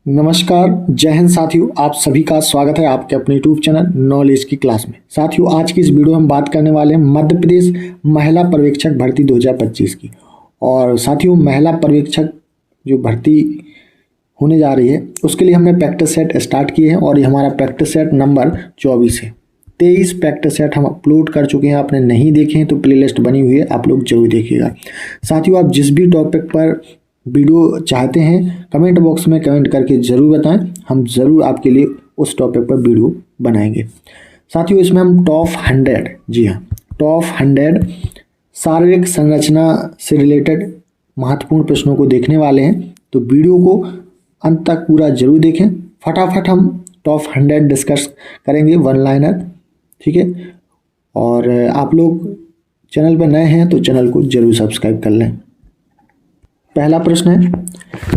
नमस्कार, जय हिंद साथियों। आप सभी का स्वागत है आपके अपने यूट्यूब चैनल नॉलेज की क्लास में। साथियों, आज की इस वीडियो में हम बात करने वाले हैं मध्य प्रदेश महिला पर्यवेक्षक भर्ती 2025 की। और साथियों, महिला पर्यवेक्षक जो भर्ती होने जा रही है उसके लिए हमने प्रैक्टिस सेट स्टार्ट किए हैं और ये हमारा प्रैक्टिस सेट नंबर 24 है। 23 प्रैक्टिस सेट हम अपलोड कर चुके हैं। आपने नहीं देखे हैं तो प्लेलिस्ट बनी हुई है, आप लोग जरूर देखिएगा। साथियों, आप जिस भी टॉपिक पर वीडियो चाहते हैं कमेंट बॉक्स में कमेंट करके ज़रूर बताएं, हम ज़रूर आपके लिए उस टॉपिक पर वीडियो बनाएंगे। साथियों, इसमें हम टॉप 100, जी हाँ, टॉप 100 शारीरिक संरचना से रिलेटेड महत्वपूर्ण प्रश्नों को देखने वाले हैं। तो वीडियो को अंत तक पूरा जरूर देखें। फटाफट हम टॉप 100 डिस्कस करेंगे, वन लाइनर, ठीक है। और आप लोग चैनल पर नए हैं तो चैनल को जरूर सब्सक्राइब कर लें। पहला प्रश्न है,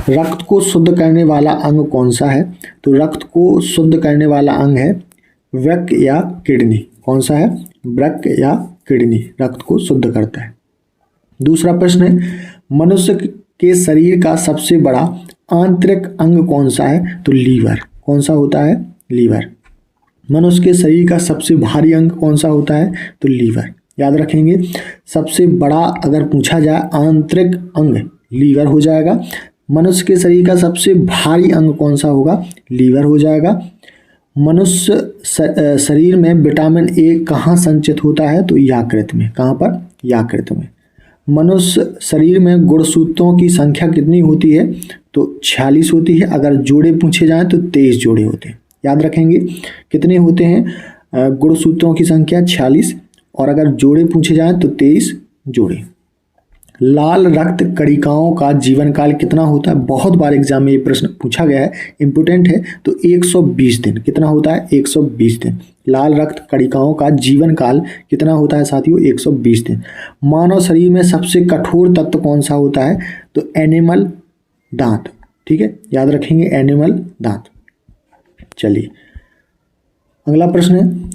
रक्त को शुद्ध करने वाला अंग कौन सा है? तो रक्त को शुद्ध करने वाला अंग है वृक्क या किडनी। कौन सा है? वृक्क या किडनी रक्त को शुद्ध करता है। दूसरा प्रश्न है, मनुष्य के शरीर का सबसे बड़ा आंतरिक अंग कौन सा है? तो लीवर। कौन सा होता है? लीवर। मनुष्य के शरीर का सबसे भारी अंग कौन सा होता है? तो लीवर। याद रखेंगे, सबसे बड़ा अगर पूछा जाए आंतरिक अंग लीवर हो जाएगा। मनुष्य के शरीर का सबसे भारी अंग कौन सा होगा? लीवर हो जाएगा। मनुष्य शरीर में विटामिन ए कहाँ संचित होता है? तो यकृत में। कहाँ पर? यकृत में। मनुष्य शरीर में गुणसूत्रों की संख्या कितनी होती है? तो 46 होती है। अगर जोड़े पूछे जाएं तो 23 जोड़े होते हैं। याद रखेंगे कितने होते हैं? गुणसूत्रों की संख्या 46 और अगर जोड़े पूछे जाएं तो 23 जोड़े। लाल रक्त कणिकाओं का जीवन काल कितना होता है? बहुत बार एग्जाम में ये प्रश्न पूछा गया है, इंपोर्टेंट है। तो 120 दिन। कितना होता है? 120 दिन। लाल रक्त कणिकाओं का जीवन काल कितना होता है साथियों? 120 दिन। मानव शरीर में सबसे कठोर तत्व कौन सा होता है? तो एनिमल दांत, ठीक है, याद रखेंगे एनिमल दांत। चलिए अगला प्रश्न है,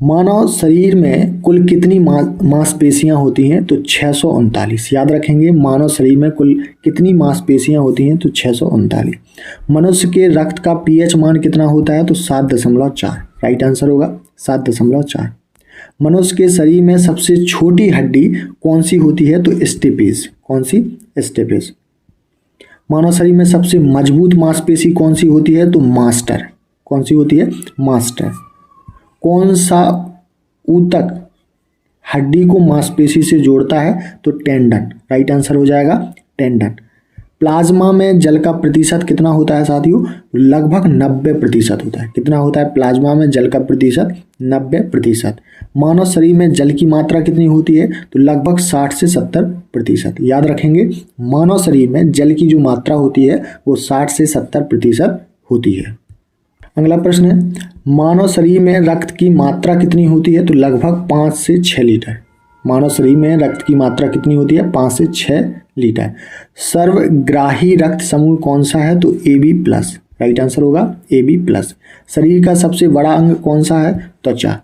मानव शरीर में कुल कितनी मांसपेशियां होती हैं? तो 639। याद रखेंगे, मानव शरीर में कुल कितनी मांसपेशियां होती हैं? तो 639। मनुष्य के रक्त का पीएच मान कितना होता है? तो 7.4। राइट आंसर होगा 7.4। मनुष्य के शरीर में सबसे छोटी हड्डी कौन सी होती है? तो स्टेपेज। कौन सी? स्टेपेज। मानव शरीर में सबसे मजबूत मांसपेशी कौन सी होती है? तो मास्टर। कौन सी होती है? मास्टर। कौन सा ऊतक हड्डी को मांसपेशी से जोड़ता है? तो टेंडन। राइट आंसर हो जाएगा टेंडन। प्लाज्मा में जल का प्रतिशत कितना होता है साथियों? लगभग 90% होता है। कितना होता है प्लाज्मा में जल का प्रतिशत? 90%। मानव शरीर में जल की मात्रा कितनी होती है? तो लगभग 60 से 70%। याद रखेंगे, मानव शरीर में जल की जो मात्रा होती है वो 60 से 70% होती है। अगला प्रश्न है, मानव शरीर में रक्त की मात्रा कितनी होती है? तो लगभग 5 से 6 लीटर। मानव शरीर में रक्त की मात्रा कितनी होती है? 5 से 6 लीटर। सर्वग्राही रक्त समूह कौन सा है? तो AB+। राइट आंसर होगा AB+। शरीर का सबसे बड़ा अंग कौन सा है? त्वचा।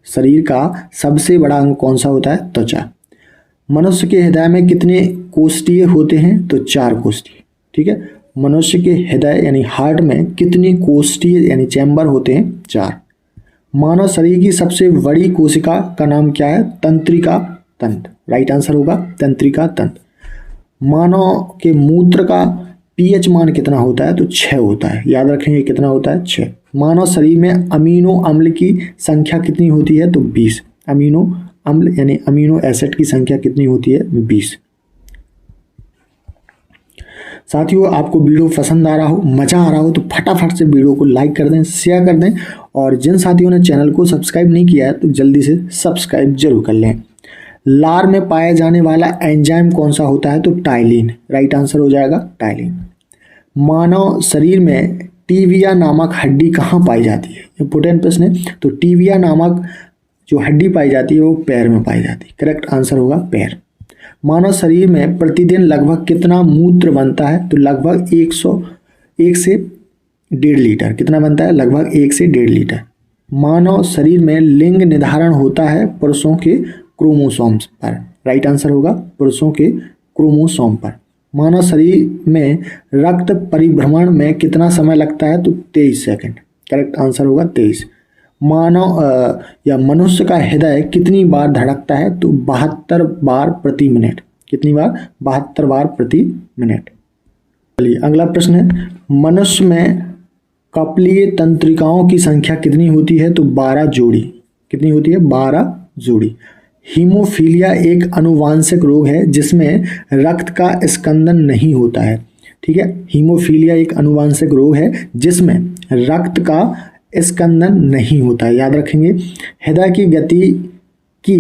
शरीर का सबसे बड़ा अंग कौन सा होता है? त्वचा। मनुष्य के हृदय में कितने कोष्ठीय होते हैं? तो 4 कोष्ठीय, ठीक है। मनुष्य के हृदय यानी हार्ट में कितनी कोष्ठीय यानी चैम्बर होते हैं? 4। मानव शरीर की सबसे बड़ी कोशिका का नाम क्या है? तंत्रिका तंत्र। राइट आंसर होगा तंत्रिका तंत्र। मानव के मूत्र का पीएच मान कितना होता है? तो 6 होता है। याद रखेंगे कितना होता है? 6। मानव शरीर में अमीनो अम्ल की संख्या कितनी होती है? तो 20। अमीनो अम्ल यानी अमीनो एसिड की संख्या कितनी होती है? 20। साथियों, आपको वीडियो पसंद आ रहा हो, मज़ा आ रहा हो तो फटाफट से वीडियो को लाइक कर दें, शेयर कर दें और जिन साथियों ने चैनल को सब्सक्राइब नहीं किया है तो जल्दी से सब्सक्राइब जरूर कर लें। लार में पाया जाने वाला एंजाइम कौन सा होता है? तो टाइलिन। राइट आंसर हो जाएगा टाइलिन। मानव शरीर में टीबिया नामक हड्डी कहाँ पाई जाती है? इंपोर्टेंट प्रश्न है। तो टीबिया नामक जो हड्डी पाई जाती है वो पैर में पाई जाती है। करेक्ट आंसर होगा पैर। मानव शरीर में प्रतिदिन लगभग कितना मूत्र बनता है? तो लगभग 1 से 1.5 लीटर। कितना बनता है? लगभग 1 से 1.5 लीटर। मानव शरीर में लिंग निर्धारण होता है पुरुषों के क्रोमोसोम्स पर। राइट आंसर होगा पुरुषों के क्रोमोसोम पर। मानव शरीर में रक्त परिभ्रमण में कितना समय लगता है? तो 23 सेकंड। करेक्ट आंसर होगा 23। मानव या मनुष्य का हृदय कितनी बार धड़कता है? तो 72 बार प्रति मिनट। कितनी बार? 72 बार प्रति मिनट। चलिए अगला प्रश्न है, मनुष्य में कपलीय तंत्रिकाओं की संख्या कितनी होती है? तो 12 जोड़ी। कितनी होती है? 12 जोड़ी। हीमोफीलिया एक आनुवांशिक रोग है जिसमें रक्त का स्कंदन नहीं होता है। ठीक है, हीमोफीलिया एक आनुवांशिक रोग है जिसमें रक्त का स्कंदन नहीं होता है। याद रखेंगे। हृदय की गति की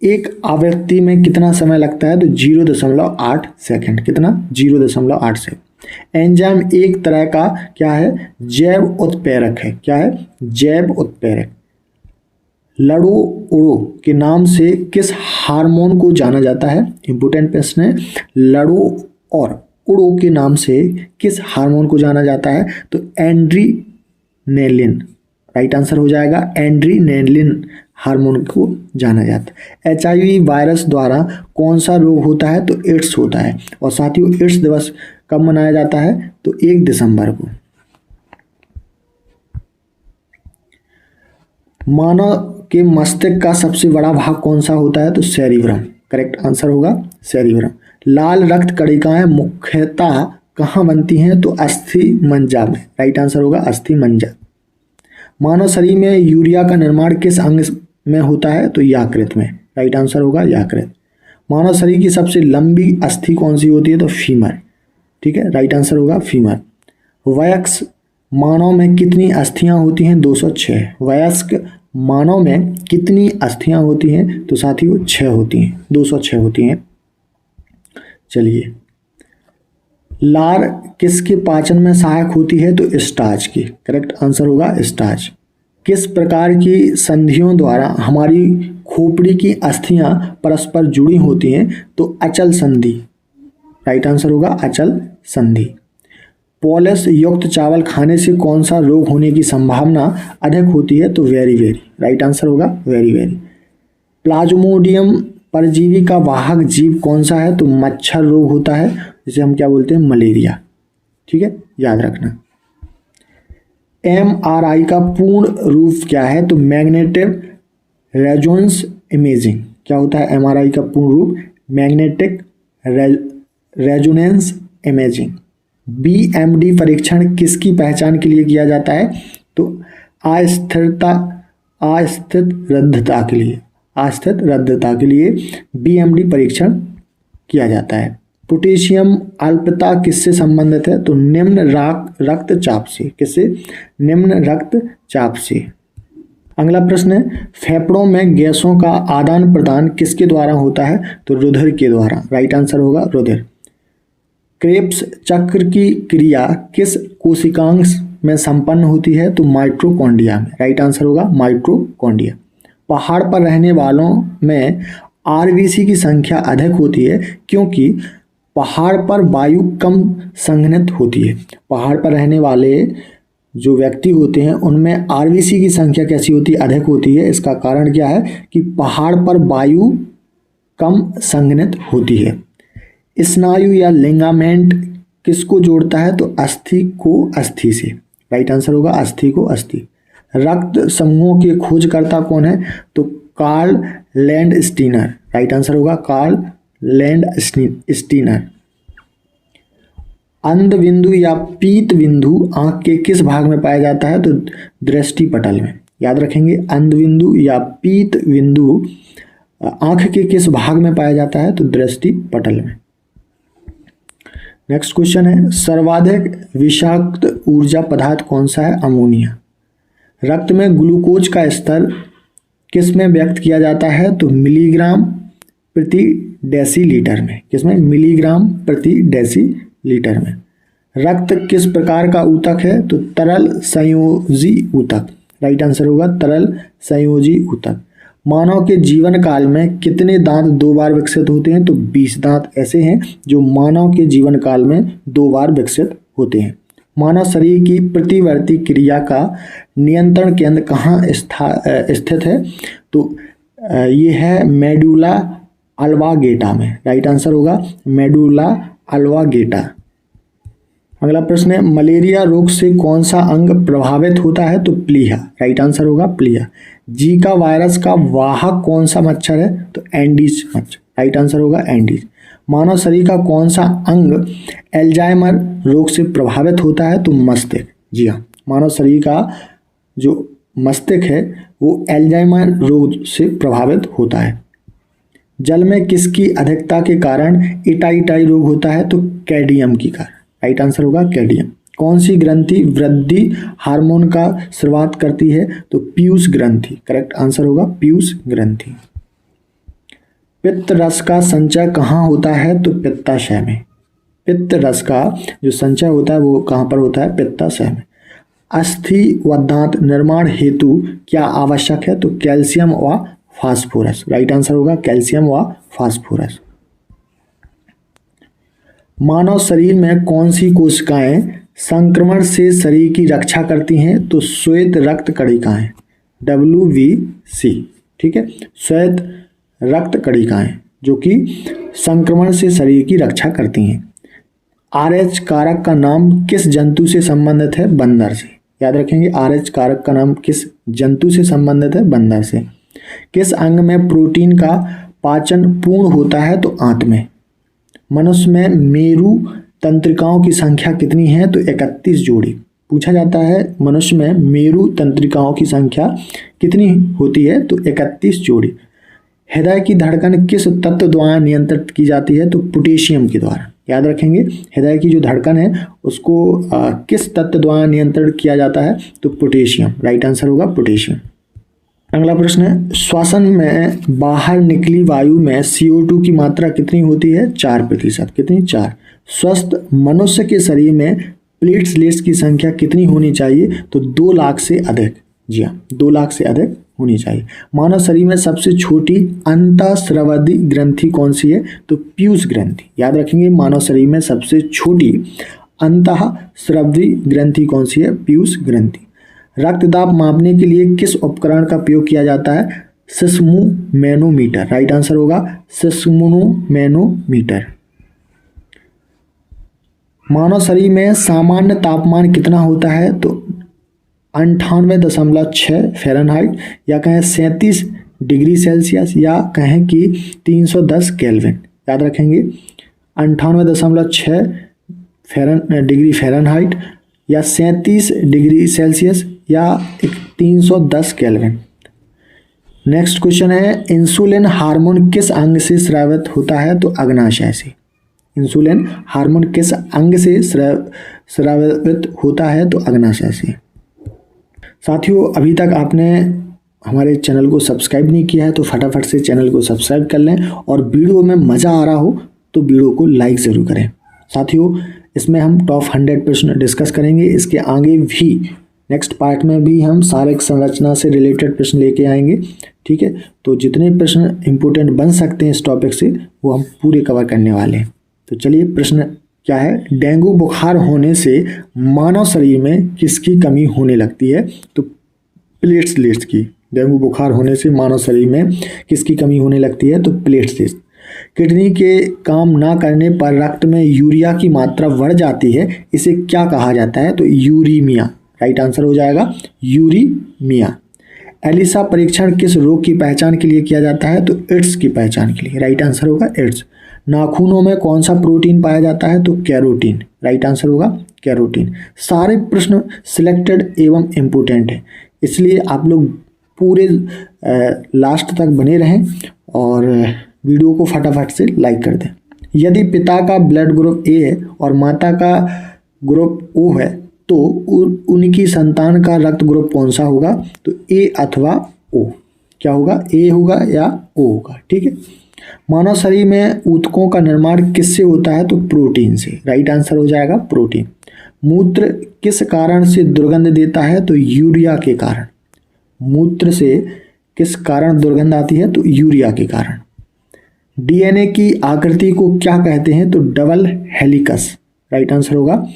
एक आवृत्ति में कितना समय लगता है? तो 0.8 सेकंड। कितना? 0.8 सेकंड। एंजाइम एक तरह का क्या है? जैव उत्प्रेरक है। क्या है? जैव उत्प्रेरक। लड़ो उड़ो के नाम से किस हार्मोन को जाना जाता है? इंपोर्टेंट प्रश्न है। लड़ो और उड़ो के नाम से किस हार्मोन को जाना जाता है? तो एड्रीनेलिन। राइट आंसर हो जाएगा एड्रीनेलिन हार्मोन को जाना जाता है। HIV वायरस द्वारा कौन सा रोग होता है? तो एड्स होता है। और साथियों एड्स दिवस कब मनाया जाता है? तो 1 दिसंबर को। मानव के मस्तिष्क का सबसे बड़ा भाग कौन सा होता है? तो सेरिब्रम। करेक्ट आंसर होगा सेरिब्रम। लाल रक्त कणिकाएं मुख्यतः कहाँ बनती हैं? तो अस्थि मज्जा में। राइट आंसर होगा अस्थि मज्जा। मानव शरीर में यूरिया का निर्माण किस अंग में होता है? तो यकृत में। राइट आंसर होगा यकृत। मानव शरीर की सबसे लंबी अस्थि कौन सी होती है? तो फीमर। ठीक है, राइट आंसर होगा फीमर। वयस्क मानव में कितनी अस्थियां होती हैं? 206। वयस्क मानव में कितनी अस्थियां होती हैं? तो साथियों 6 होती हैं। 206 होती हैं। चलिए, लार किसके पाचन में सहायक होती है? तो स्टार्च की। करेक्ट आंसर होगा स्टार्च। किस प्रकार की संधियों द्वारा हमारी खोपड़ी की अस्थियां परस्पर जुड़ी होती हैं? तो अचल संधि। राइट आंसर होगा अचल संधि। पॉलिश युक्त चावल खाने से कौन सा रोग होने की संभावना अधिक होती है? तो वेरी वेरी। राइट आंसर होगा वेरी वेरी। प्लाज्मोडियम परजीवी का वाहक जीव कौन सा है? तो मच्छर रोग होता है, जिसे हम क्या बोलते हैं? मलेरिया। ठीक है, याद रखना। MRI का पूर्ण रूप क्या है? तो मैग्नेटिक रेजोनेंस इमेजिंग। क्या होता है MRI का पूर्ण रूप? Magnetic resonance imaging. BMD परीक्षण किसकी पहचान के लिए किया जाता है? तो अस्थिर रद्धता के लिए BMD परीक्षण किया जाता है। पोटेशियम अल्पता किससे संबंधित है? तो निम्न रक्तचाप से। किससे? निम्न रक्तचाप से। अगला प्रश्न है, फेफड़ों में गैसों का आदान प्रदान किसके द्वारा होता है? तो रुधिर के द्वारा। राइट आंसर होगा रुधिर। क्रेब्स चक्र की क्रिया किस कोशिकांग में संपन्न होती है? तो माइटोकॉन्ड्रिया में। राइट आंसर होगा माइटोकॉन्ड्रिया। पहाड़ पर रहने वालों में RBC की संख्या अधिक होती है क्योंकि पहाड़ पर वायु कम संघनित होती है। पहाड़ पर रहने वाले जो व्यक्ति होते हैं उनमें RBC की संख्या कैसी होती है? अधिक होती है। इसका कारण क्या है? कि पहाड़ पर वायु कम संघनित होती है। स्नायु या लिगामेंट किसको जोड़ता है? तो अस्थि को अस्थि से। राइट आंसर होगा अस्थि को अस्थि। रक्त समूहों के खोजकर्ता कौन है? तो कार्ल लैंडस्टीनर। राइट आंसर होगा कार्ल लैंडस्टीनर। अंध बिंदु या पीत बिंदु आंख के किस भाग में पाया जाता है? तो दृष्टि पटल में। याद रखेंगे, अंध बिंदु या पीत बिंदु आंख के किस भाग में पाया जाता है? तो दृष्टि पटल में। नेक्स्ट क्वेश्चन है, सर्वाधिक विषाक्त ऊर्जा पदार्थ कौन सा है? अमोनिया। रक्त में ग्लूकोज का स्तर किस में व्यक्त किया जाता है? तो मिलीग्राम प्रति डेसीलीटर में। किसमें? मिलीग्राम प्रति डेसीलीटर में। रक्त किस प्रकार का ऊतक है? तो तरल संयोजी ऊतक। राइट आंसर होगा तरल संयोजी ऊतक। मानव के जीवन काल में कितने दांत 2 बार विकसित होते हैं? तो 20 दांत ऐसे हैं जो मानव के जीवन काल में 2 बार विकसित होते हैं। मानव शरीर की प्रतिवर्ती क्रिया का नियंत्रण केंद्र कहाँ स्थित है? तो ये है मेडुला ऑब्लांगेटा में। राइट आंसर होगा मेडुला अल्वागेटा। अगला प्रश्न है, मलेरिया रोग से कौन सा अंग प्रभावित होता है? तो प्लीहा, राइट आंसर होगा प्लीहा। जीका वायरस का वाहक कौन सा मच्छर है? तो एंडीज मच्छर, राइट आंसर होगा एंडीज। मानव शरीर का कौन सा अंग एल्जाइमर रोग से प्रभावित होता है? तो मस्तिष्क। जी हाँ, मानव शरीर का जो मस्तिष्क है वो एल्जाइमर रोग से प्रभावित होता है। जल में किसकी अधिकता के कारण इटाइटाई रोग होता है? तो कैडियम की कारण, राइट आंसर होगा कैडियम। कौन सी ग्रंथि वृद्धि हार्मोन का शुरुआत करती है? तो पीयूष ग्रंथि, करेक्ट आंसर होगा पीयूष ग्रंथि। पित्त रस का संचय कहाँ होता है? तो पित्ताशय में। पित्त रस का जो संचय होता है वो कहाँ पर होता है? पित्ताशय में। अस्थि व दांत निर्माण हेतु क्या आवश्यक है? तो कैल्शियम व फास्फोरस, राइट आंसर होगा कैल्शियम व फास्फोरस। मानव शरीर में कौन सी कोशिकाएं संक्रमण से शरीर की रक्षा करती हैं? तो श्वेत रक्त कणिकाएं, WBC, ठीक है, श्वेत रक्त कणिकाएं जो कि संक्रमण से शरीर की रक्षा करती हैं। RH कारक का नाम किस जंतु से संबंधित है? बंदर से, याद रखेंगे RH कारक का नाम किस जंतु से संबंधित है? बंदर से। किस अंग में प्रोटीन का पाचन पूर्ण होता है? तो आंत में। मनुष्य में मेरु तंत्रिकाओं की संख्या कितनी है? तो 31 जोड़ी। पूछा जाता है मनुष्य में मेरु तंत्रिकाओं की संख्या कितनी होती है? तो 31 जोड़ी। हृदय की धड़कन किस तत्व द्वारा नियंत्रित की जाती है? तो पोटेशियम के द्वारा, याद रखेंगे। हृदय की जो धड़कन है उसको किस तत्व द्वारा नियंत्रित किया जाता है? तो पोटेशियम, राइट आंसर होगा पोटेशियम। अगला प्रश्न है, श्वसन में बाहर निकली वायु में CO2 की मात्रा कितनी होती है? 4%। कितनी? 4। स्वस्थ मनुष्य के शरीर में प्लेटलेट्स की संख्या कितनी होनी चाहिए? तो 2 लाख से अधिक। जी हाँ, 2 लाख से अधिक होनी चाहिए। मानव शरीर में सबसे छोटी अंतःस्रावी ग्रंथि कौन सी है? तो पीयूष ग्रंथि, याद रखेंगे। मानव शरीर में सबसे छोटी अंतःस्रावी ग्रंथि कौन सी है? पीयूष ग्रंथि। रक्तदाब मापने के लिए किस उपकरण का प्रयोग किया जाता है? सिस्मोमैनोमीटर, राइट आंसर होगा सिस्मोमैनोमीटर। मानव शरीर में सामान्य तापमान कितना होता है? तो 98.6 फ़ारेनहाइट, या कहें 37 डिग्री सेल्सियस, या कहें कि 310 केल्विन। याद रखेंगे 98.6 डिग्री फ़ारेनहाइट, या 37 डिग्री सेल्सियस, या 310 केल्विन। नेक्स्ट क्वेश्चन है, इंसुलिन हार्मोन किस अंग से स्रावित होता है? तो अग्नाशय से। इंसुलिन हार्मोन किस अंग से स्रावित होता है? तो अग्नाशय से। साथियों, अभी तक आपने हमारे चैनल को सब्सक्राइब नहीं किया है तो फटाफट से चैनल को सब्सक्राइब कर लें, और वीडियो में मज़ा आ रहा हो तो वीडियो को लाइक ज़रूर करें। साथियों, इसमें हम टॉप 100 प्रश्न डिस्कस करेंगे। इसके आगे भी नेक्स्ट पार्ट में भी हम शारीरिक संरचना से रिलेटेड प्रश्न लेके आएंगे, ठीक है। तो जितने प्रश्न इंपोर्टेंट बन सकते हैं इस टॉपिक से वो हम पूरे कवर करने वाले हैं। तो चलिए, प्रश्न क्या है? डेंगू बुखार होने से मानव शरीर में किसकी कमी होने लगती है? तो प्लेटलेट्स की। डेंगू बुखार होने से मानव शरीर में किसकी कमी होने लगती है? तो प्लेटलेट्स। किडनी के काम ना करने पर रक्त में यूरिया की मात्रा बढ़ जाती है, इसे क्या कहा जाता है? तो यूरीमिया, राइट आंसर हो जाएगा यूरीमिया। एलिसा परीक्षण किस रोग की पहचान के लिए किया जाता है? तो एड्स की पहचान के लिए, राइट आंसर होगा एड्स। नाखूनों में कौन सा प्रोटीन पाया जाता है? तो कैरोटीन, राइट आंसर होगा कैरोटीन। सारे प्रश्न सिलेक्टेड एवं इम्पोर्टेंट है, इसलिए आप लोग पूरे लास्ट तक बने रहें और वीडियो को फटाफट से लाइक कर दें। यदि पिता का ब्लड ग्रुप ए है और माता का ग्रुप ओ है तो उनकी संतान का रक्त ग्रुप कौन सा होगा? तो ए अथवा ओ। क्या होगा? ए होगा या ओ होगा, ठीक है। मानव शरीर में ऊतकों का निर्माण किससे होता है? तो प्रोटीन से, राइट आंसर हो जाएगा प्रोटीन। मूत्र किस कारण से दुर्गंध देता है? तो यूरिया के कारण। मूत्र से किस कारण दुर्गंध आती है? तो यूरिया के कारण। डीएनए की आकृति को क्या कहते हैं? तो डबल हेलिकस, राइट आंसर होगा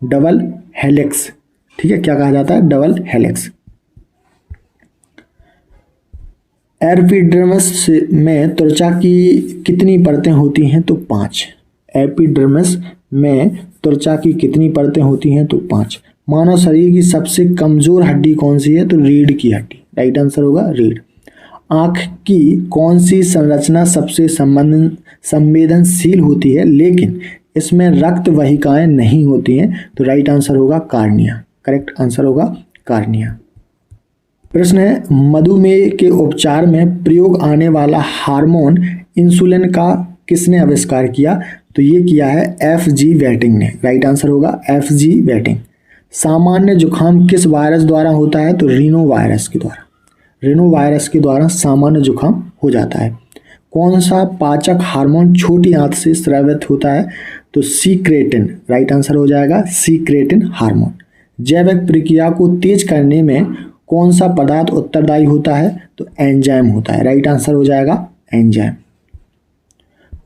डबल हेलिक्स, ठीक है। क्या कहा जाता है? Double helix. एपिडर्मिस में त्वचा की कितनी परतें होती हैं? तो 5। एपिडर्मिस में त्वचा की कितनी परतें होती हैं? तो 5। मानव शरीर की सबसे कमजोर हड्डी कौन सी है? तो रीढ़ की हड्डी। राइट आंसर होगा रीढ़। आंख की कौन सी संरचना सबसे संवेदनशील होती है लेकिन इसमें रक्त वाहिकाएं नहीं होती हैं? तो राइट आंसर होगा कार्निया। करेक्ट आंसर होगा कार्निया। प्रश्न है, मधुमेह के उपचार में प्रयोग आने वाला हार्मोन इंसुलिन का किसने आविष्कार किया? तो ये किया है एफ.जी. वेटिंग ने। राइट आंसर होगा एफ.जी. वेटिंग। सामान्य जुकाम किस वायरस द्वारा होता है? तो रीनो वायरस के द्वारा। रीनो वायरस के द्वारा सामान्य जुकाम हो जाता है। कौन सा पाचक हार्मोन छोटी आंत से स्रावित होता है? तो सीक्रेटिन। राइट आंसर हो जाएगा सीक्रेटिन हार्मोन। जैविक प्रक्रिया को तेज करने में कौन सा पदार्थ उत्तरदायी होता है? तो एंजाइम होता है। राइट आंसर हो जाएगा एंजाइम।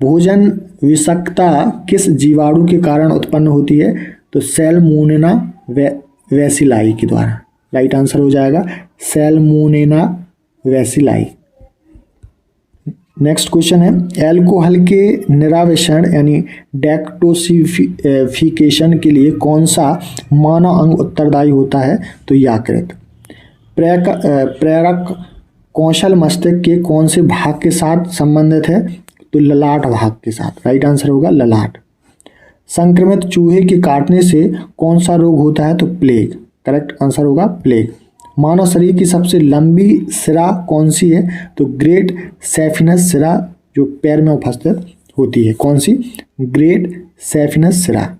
भोजन विषाक्तता किस जीवाणु के कारण उत्पन्न होती है? तो सैल्मोनेला वैसिलाई के द्वारा। राइट आंसर हो जाएगा सैल्मोनेला वैसिलाई। नेक्स्ट क्वेश्चन है, एल्कोहल के निरावेशन यानी डेटॉक्सिफिकेशन के लिए कौन सा मानव अंग उत्तरदायी होता है? तो यकृत। प्रेरक कौशल मस्तिष्क के कौन से भाग के साथ संबंधित है? तो ललाट भाग के साथ। राइट आंसर होगा ललाट। संक्रमित चूहे के काटने से कौन सा रोग होता है? तो प्लेग। करेक्ट आंसर होगा प्लेग। मानव शरीर की सबसे लंबी सिरा कौन सी है? तो ग्रेट सैफिनस सिरा जो पैर में उपस्थित होती है। कौन सी? ग्रेट सैफिनस सिरा।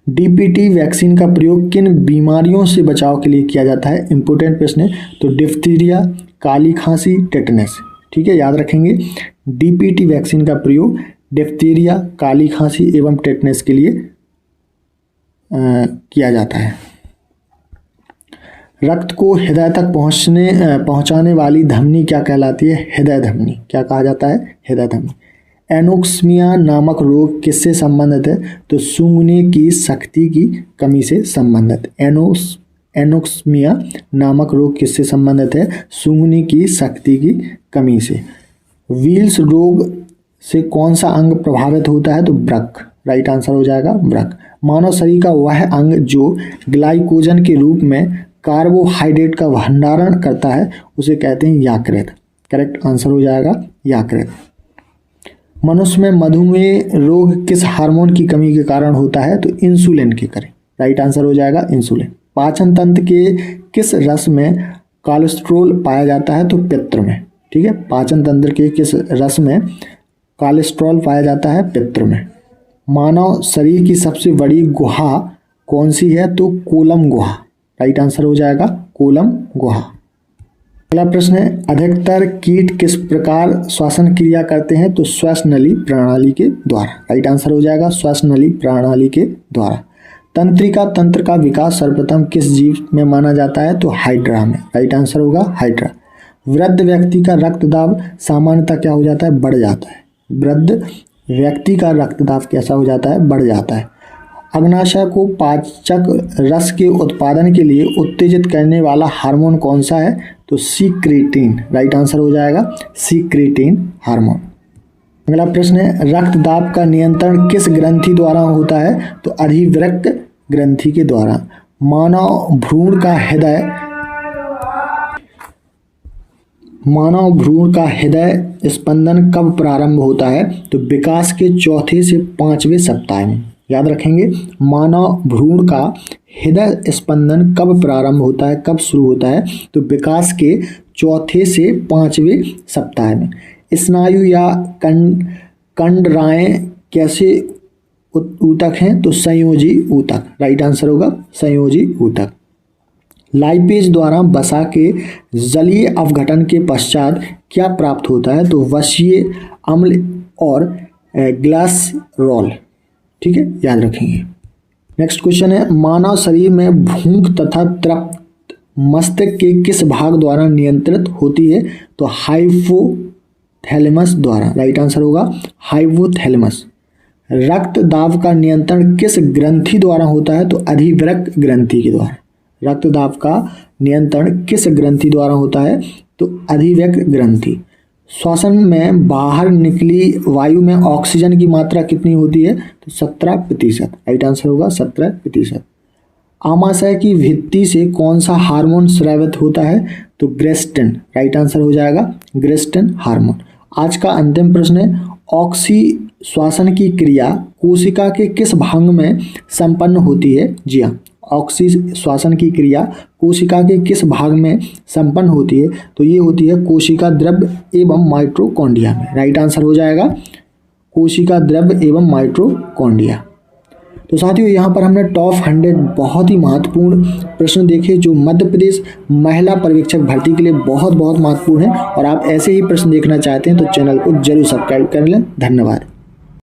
डीपीटी वैक्सीन का प्रयोग किन बीमारियों से बचाव के लिए किया जाता है? इंपोर्टेंट प्रश्न है। तो डिप्थीरिया, काली खांसी, टेटनस। ठीक है, याद रखेंगे। डीपीटी वैक्सीन का प्रयोग डिप्थीरिया, काली खांसी एवं टेटनस के लिए किया जाता है। रक्त को हृदय तक पहुंचाने वाली धमनी क्या कहलाती है? हृदय धमनी। क्या कहा जाता है? हृदय धमनी। एनोक्सिमिया नामक रोग किससे संबंधित है? तो सूंघने की शक्ति की कमी से संबंधित। एनोक्सिमिया नामक रोग किससे संबंधित है? सूंघने की शक्ति की कमी से। वील्स रोग से कौन सा अंग प्रभावित होता है? तो वृक्क। राइट आंसर हो जाएगा वृक्क। मानव शरीर का वह अंग जो ग्लाइकोजन के रूप में कार्बोहाइड्रेट का भंडारण करता है उसे कहते हैं यकृत। करेक्ट आंसर हो जाएगा यकृत। मनुष्य में मधुमेह रोग किस हार्मोन की कमी के कारण होता है? तो इंसुलिन के कारण। राइट आंसर हो जाएगा इंसुलिन। पाचन तंत्र के किस रस में कोलेस्ट्रॉल पाया जाता है? तो पित्त में। ठीक है, पाचन तंत्र के किस रस में कोलेस्ट्रॉल पाया जाता है? पित्त में। मानव शरीर की सबसे बड़ी गुहा कौन सी है? तो कोलम गुहा। राइट आंसर हो जाएगा कोलम गुहा। अगला प्रश्न है, अधिकतर कीट किस प्रकार श्वसन क्रिया करते हैं? तो श्वासनली प्रणाली के द्वारा। राइट आंसर हो जाएगा श्वासनली प्रणाली के द्वारा। तंत्रिका तंत्र का विकास सर्वप्रथम किस जीव में माना जाता है? तो हाइड्रा में। राइट आंसर होगा हाइड्रा। वृद्ध व्यक्ति का रक्तदाब सामान्यतः क्या हो जाता है? बढ़ जाता है। वृद्ध व्यक्ति का रक्तदाब कैसा हो जाता है? बढ़ जाता है। अग्नाशय को पाचक रस के उत्पादन के लिए उत्तेजित करने वाला हार्मोन कौन सा है? तो सीक्रेटिन। राइट आंसर हो जाएगा सीक्रेटिन हार्मोन। अगला प्रश्न है, रक्तदाब का नियंत्रण किस ग्रंथि द्वारा होता है? तो अधिवृक्क ग्रंथि के द्वारा। मानव भ्रूण का हृदय स्पंदन कब प्रारंभ होता है? तो विकास के 4 से 5वें सप्ताह में। याद रखेंगे, मानव भ्रूण का हृदय स्पंदन कब प्रारंभ होता है, कब शुरू होता है? तो विकास के 4 से 5वें सप्ताह में। स्नायु या कंडराएं कैसे ऊतक हैं? तो संयोजी ऊतक। राइट आंसर होगा संयोजी ऊतक। लाइपेज द्वारा वसा के जलीय अपघटन के पश्चात क्या प्राप्त होता है? तो वसीय अम्ल और ग्लाइसरॉल। ठीक है, याद रखेंगे। नेक्स्ट क्वेश्चन है, मानव शरीर में भूख तथा तृप्त मस्तिष्क के किस भाग द्वारा नियंत्रित होती है? तो हाइपोथैलेमस द्वारा। राइट आंसर होगा हाइपोथैलेमस। रक्त दाब का नियंत्रण किस ग्रंथि द्वारा होता है? तो अधिवृक्क ग्रंथि के द्वारा। रक्त दाब का नियंत्रण किस ग्रंथि द्वारा होता है? तो अधिवृक्क ग्रंथि। श्वसन में बाहर निकली वायु में ऑक्सीजन की मात्रा कितनी होती है? तो 17%। राइट आंसर होगा 17%। आमाशय की भित्ति से कौन सा हार्मोन स्रावित होता है? तो ग्रेस्टिन। राइट आंसर हो जाएगा ग्रेस्टिन हार्मोन। आज का अंतिम प्रश्न है, ऑक्सी श्वसन की क्रिया कोशिका के किस भाग में संपन्न होती है? जी हाँ, ऑक्सी श्वसन की क्रिया कोशिका के किस भाग में संपन्न होती है? तो ये होती है कोशिका द्रव्य एवं माइटोकॉन्ड्रिया में। राइट आंसर हो जाएगा कोशिका द्रव्य एवं माइटोकॉन्ड्रिया। तो साथियों, यहाँ पर हमने टॉप 100 बहुत ही महत्वपूर्ण प्रश्न देखे जो मध्य प्रदेश महिला पर्यवेक्षक भर्ती के लिए बहुत बहुत महत्वपूर्ण है। और आप ऐसे ही प्रश्न देखना चाहते हैं तो चैनल को जरूर सब्सक्राइब कर लें। धन्यवाद।